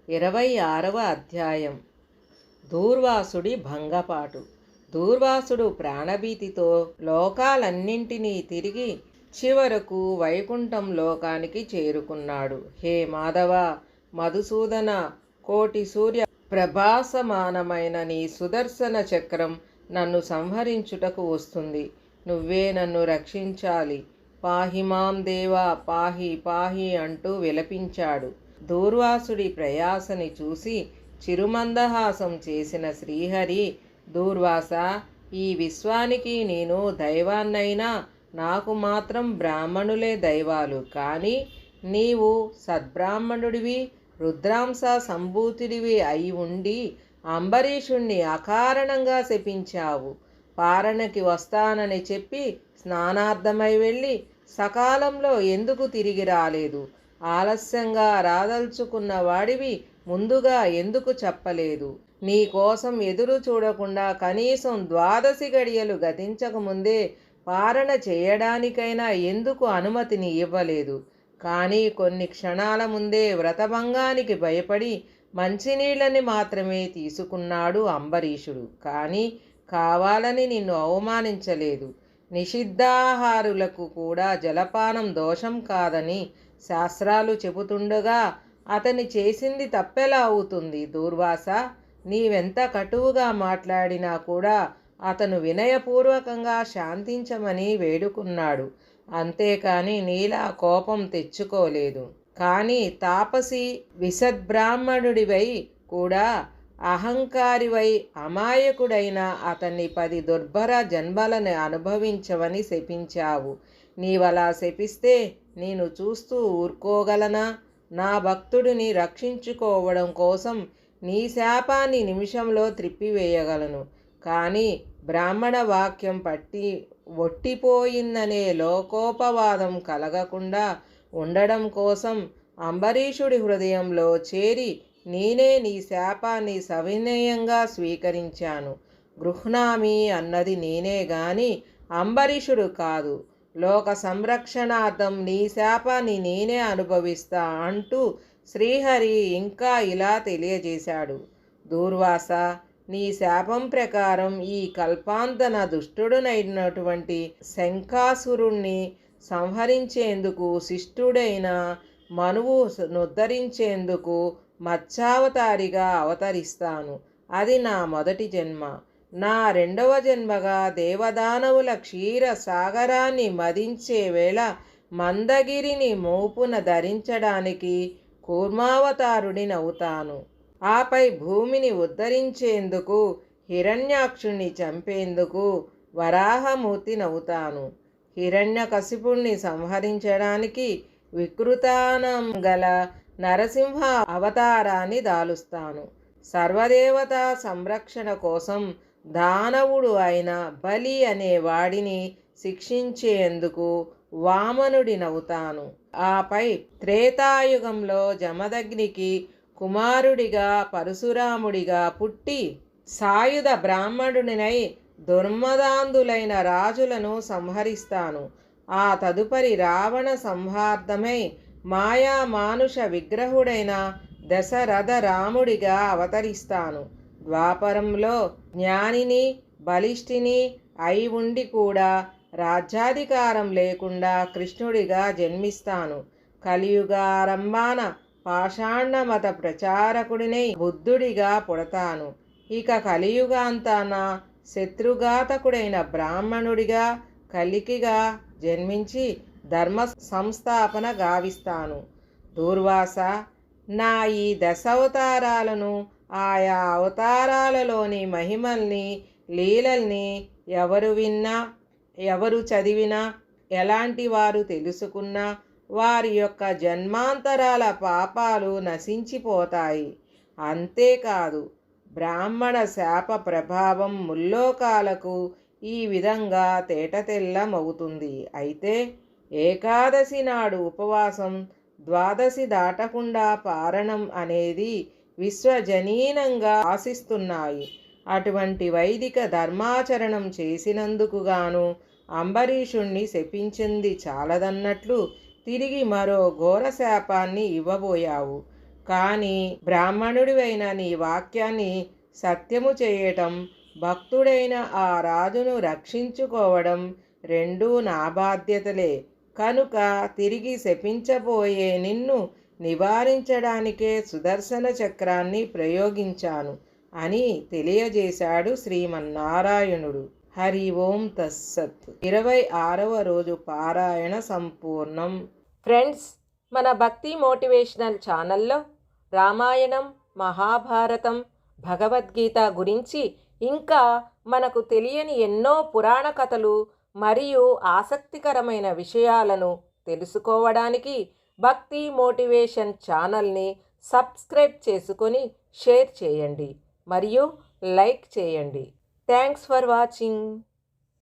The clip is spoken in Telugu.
26వ అధ్యాయం. దూర్వాసుడి భంగపాటు. దూర్వాసుడు ప్రాణభీతితో లోకాలన్నింటినీ తిరిగి చివరకు వైకుంఠం లోకానికి చేరుకున్నాడు. హే మాధవ, మధుసూదన, కోటి సూర్య ప్రభాసమానమైన నీ సుదర్శన చక్రం నన్ను సంహరించుటకు వస్తుంది. నువ్వే నన్ను రక్షించాలి. పాహిమాం దేవా, పాహి పాహి అంటూ విలపించాడు. దూర్వాసుడి ప్రయాసని చూసి చిరుమందహాసం చేసిన శ్రీహరి, దూర్వాస, ఈ విశ్వానికి నేను దైవాన్నైనా నాకు మాత్రం బ్రాహ్మణులే దైవాలు. కానీ నీవు సద్బ్రాహ్మణుడివి, రుద్రాంశ సంభూతుడివి అయి ఉండి అంబరీషుణ్ణి అకారణంగా శపించావు. పారణకి వస్తానని చెప్పి స్నానార్థమై వెళ్ళి సకాలంలో ఎందుకు తిరిగి రాలేదు? ఆలస్యంగా రాదలుచుకున్న వాడివి ముందుగా ఎందుకు చెప్పలేదు? నీ కోసం ఎదురు చూడకుండా కనీసం 12 గడియలు గతించకముందే పారణ చేయడానికైనా ఎందుకు అనుమతిని ఇవ్వలేదు? కానీ కొన్ని క్షణాల ముందే వ్రతభంగానికి భయపడి మంచినీళ్ళని మాత్రమే తీసుకున్నాడు అంబరీషుడు. కానీ కావాలని నిన్ను అవమానించలేదు. నిషిద్ధాహారులకు కూడా జలపానం దోషం కాదని శాస్త్రాలు చెబుతుండగా అతని చేసింది తప్పెలా అవుతుంది? దూర్వాస, నీవెంత కటువుగా మాట్లాడినా కూడా అతను వినయపూర్వకంగా శాంతించమని వేడుకున్నాడు. అంతేకాని నీలా కోపం తెచ్చుకోలేదు. కానీ తాపసి విసద్బ్రాహ్మణుడివై కూడా అహంకారివై అమాయకుడైన అతన్ని 10 దుర్భర జన్మలను అనుభవించవని శపించావు. నీవలా శపిస్తే నేను చూస్తూ ఊరుకోగలనా? నా భక్తుడిని రక్షించుకోవడం కోసం నీ శాపాన్ని నిమిషంలో త్రిప్పివేయగలను. కానీ బ్రాహ్మణ వాక్యం పట్టి ఒట్టిపోయిందనే లోకోపవాదం కలగకుండా ఉండడం కోసం అంబరీషుడి హృదయంలో చేరి నేనే నీ శాపాన్ని సవినయంగా స్వీకరించాను. గృహ్ణామి అన్నది నేనే గాని అంబరీషుడు కాదు. లోక సంరక్షణార్థం నీ శాపాన్ని నేనే అనుభవిస్తా అంటూ శ్రీహరి ఇంకా ఇలా తెలియజేశాడు. దూర్వాస, నీ శాపం ప్రకారం ఈ కల్పాంతన దుష్టుడునైనటువంటి శంఖాసురుణ్ణి సంహరించేందుకు శిష్టుడైన మనువు నుద్ధరించేందుకు మత్స్యావతారిగా అవతరిస్తాను. అది నా మొదటి జన్మ. నా 2వ జన్మగా దేవదానవుల క్షీర సాగరాన్ని మదించే వేళ మందగిరిని మోపున ధరించడానికి కూర్మావతారుడినవుతాను. ఆపై భూమిని ఉద్ధరించేందుకు హిరణ్యాక్షుణ్ణి చంపేందుకు వరాహమూర్తినవుతాను. హిరణ్యకశిపుణ్ణి సంహరించడానికి వికృతానం గల నరసింహ అవతారాన్ని దాలుస్తాను. సర్వదేవతా సంరక్షణ కోసం దానవుడు అయిన బలి అనే వాడిని శిక్షించేందుకు వామనుడినవుతాను. ఆపై త్రేతాయుగంలో జమదగ్నికి కుమారుడిగా పరశురాముడిగా పుట్టి సాయుధ బ్రాహ్మణుడినై దుర్మదాంధులైన రాజులను సంహరిస్తాను. ఆ తదుపరి రావణ సంహార్థమై మాయా మానుష విగ్రహుడైన దశరథ రాముడిగా అవతరిస్తాను. ద్వాపరంలో జ్ఞానిని బలిష్ఠిని అయి ఉండి కూడా రాజ్యాధికారం లేకుండా కృష్ణుడిగా జన్మిస్తాను. కలియుగారంభాన పాషాండ మత ప్రచారకుడినై బుద్ధుడిగా పుడతాను. ఇక కలియుగాంతాన శత్రుఘాతకుడైన బ్రాహ్మణుడిగా కలికిగా జన్మించి ధర్మ సంస్థాపన గావిస్తాను. దూర్వాస, నా ఈ దశావతారాలను, ఆయా అవతారాలలోని మహిమల్ని లీలల్ని ఎవరు విన్నా, ఎవరు చదివినా, ఎలాంటి వారు తెలుసుకున్నా వారి యొక్క జన్మాంతరాల పాపాలు నశించిపోతాయి. అంతేకాదు, బ్రాహ్మణ శాప ప్రభావం ముల్లోకాలకు ఈ విధంగా తేటతెల్లమవుతుంది. అయితే ఏకాదశి నాడు ఉపవాసం, ద్వాదశి దాటకుండా పారణం అనేది విశ్వజనీనంగా ఆశిస్తున్నాయి. అటువంటి వైదిక ధర్మాచరణం చేసినందుకు గాను అంబరీషుణ్ణి శపించింది చాలదన్నట్లు తిరిగి మరో ఘోర శాపాన్ని ఇవ్వబోయావు. కానీ బ్రాహ్మణుడివైన నీ వాక్యాన్ని సత్యము చేయటం, భక్తుడైన ఆ రాజును రక్షించుకోవడం రెండూ నా బాధ్యతలే. కనుక తిరిగి శపించబోయే నిన్ను నివారించడానికే సుదర్శన చక్రాన్ని ప్రయోగించాను అని తెలియజేశాడు శ్రీమన్నారాయణుడు. హరి ఓం తస్సత్. 26వ రోజు పారాయణ సంపూర్ణం. ఫ్రెండ్స్, మన భక్తి మోటివేషనల్ ఛానల్లో రామాయణం, మహాభారతం, భగవద్గీత గురించి ఇంకా మనకు తెలియని ఎన్నో పురాణ కథలు మరియు ఆసక్తికరమైన విషయాలను తెలుసుకోవడానికి భక్తి మోటివేషన్ ఛానల్ని సబ్స్క్రైబ్ చేసుకొని షేర్ చేయండి మరియు లైక్ చేయండి. Thanks for watching.